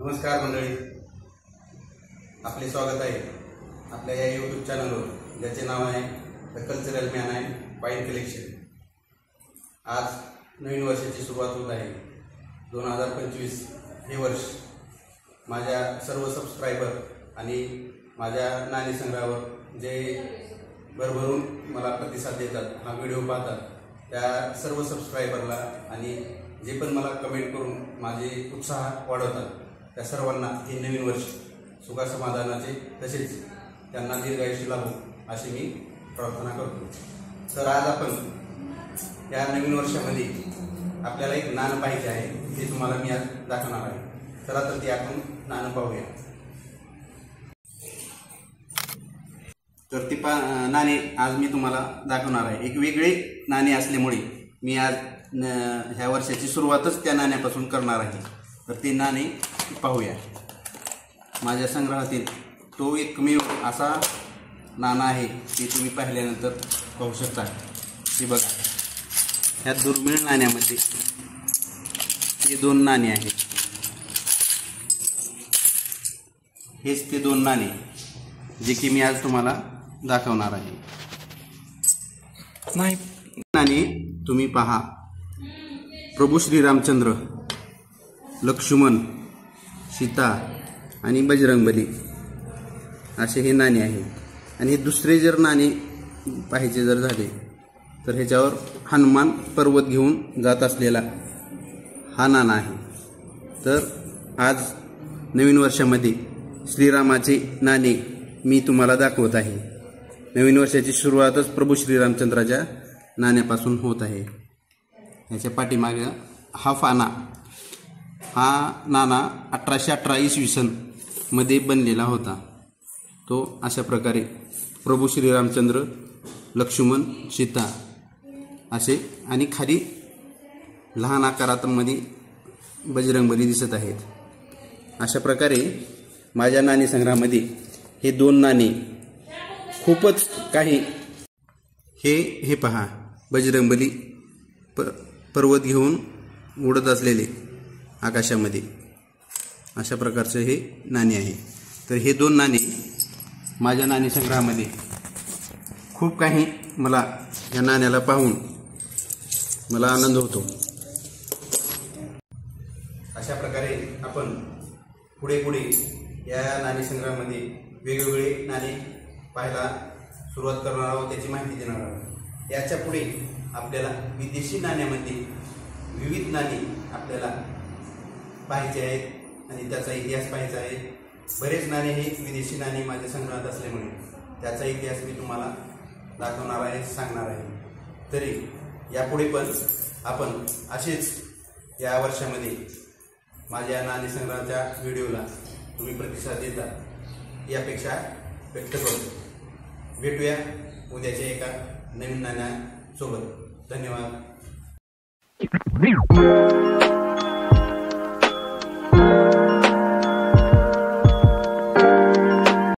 नमस्कार मंडळी, आपले स्वागत आहे आपल्या या यूट्यूब चॅनलवर, ज्याचे नाव आहे the cultural man and wine collection. आज नवीन वर्षाची सुरुवात होत आहे। 2025 हे वर्ष माझ्या सर्व सबस्क्रायबर आणि माझ्या नाणी संग्रहावर जे भरभरून मला प्रतिसाद देतात, हा व्हिडिओ पाहतात, त्या सर्व सबस्क्रायबरला आणि जे पण मला कमेंट करून माझे उत्साह वाढवतात, त्या सर्वांना हे नवीन वर्ष सुखासमाधानाचे तसेच त्यांना दीर्घायुष्य लाभो अशी मी प्रार्थना करतो। तर आज आपण या नवीन वर्षामध्ये आपल्याला एक नाणं पाहिजे आहे, ते तुम्हाला मी आज दाखवणार आहे। चला तर ते आपण नाणं पाहूया। तर ती नाणे आज मी तुम्हाला दाखवणार आहे। एक वेगळे नाणे असल्यामुळे मी आज ह्या वर्षाची सुरुवातच त्या नाण्यापासून करणार आहे। तर ते नाणे पाहूया। माझ्या संग्रहातील तो एकमेव असा नाणं आहे ते तुम्ही पाहिल्यानंतर पाहू शकता। हे बघा, ह्या दुर्मिळ नाण्यामध्ये हे दोन नाणे आहेत। हेच ते दोन नाणे जे की मी आज तुम्हाला दाखवणार आहे। नाणे तुम्ही पहा, प्रभू श्रीरामचंद्र, लक्ष्मण, सीता आणि बजरंगबली असे हे नाणे आहे। आणि हे दुसरे जर नाणे पाहिजे जर झाले तर ह्याच्यावर हनुमान पर्वत घेऊन जात असलेला हा नाणं आहे। तर आज नवीन वर्षामध्ये श्रीरामाचे नाणे मी तुम्हाला दाखवत आहे। नवीन वर्षाची सुरुवातच प्रभू श्रीरामचंद्राच्या नाण्यापासून होत आहे। ह्याच्या पाठीमागे हा फाना, हा नाणा 1818 इसवी सन मध्ये बनलेला होता। तो अशा प्रकारे प्रभू श्रीरामचंद्र, लक्ष्मण, सीता असे आणि खाली लहान आकारामध्ये बजरंगबली दिसत आहेत। अशा प्रकारे माझ्या नाणी संग्रहामध्ये हे दोन नाणे खूपच काही हे पहा, बजरंगबली पर्वत घेऊन उडत असलेले आकाशामध्ये, अशा प्रकारचे हे नाणे आहे। तर हे दोन नाणे माझ्या नाणी संग्रहामध्ये खूप काही मला या नाण्याला पाहून मला आनंद होतो। अशा प्रकारे आपण पुढे या नाणी संग्रहामध्ये वेगवेगळे नाणे पाहायला सुरुवात करणार आहोत, त्याची माहिती देणार आहोत। याच्या पुढे आपल्याला विदेशी नाण्यामध्ये विविध नाणी आपल्याला पाहायचे आहेत आणि त्याचा इतिहास पाहायचा आहे। बरेच नाणे हे विदेशी नाणे माझ्या संग्रहात असल्यामुळे त्याचा इतिहास मी तुम्हाला दाखवणार आहे, सांगणार आहे। तरी यापुढे पण आपण असेच या वर्षामध्ये माझ्या नाणी संग्रहाच्या व्हिडिओला तुम्ही प्रतिसाद देता ही अपेक्षा व्यक्त करतो। भेटूया उद्याच्या एका नवीन नाण्यासोबत। धन्यवाद।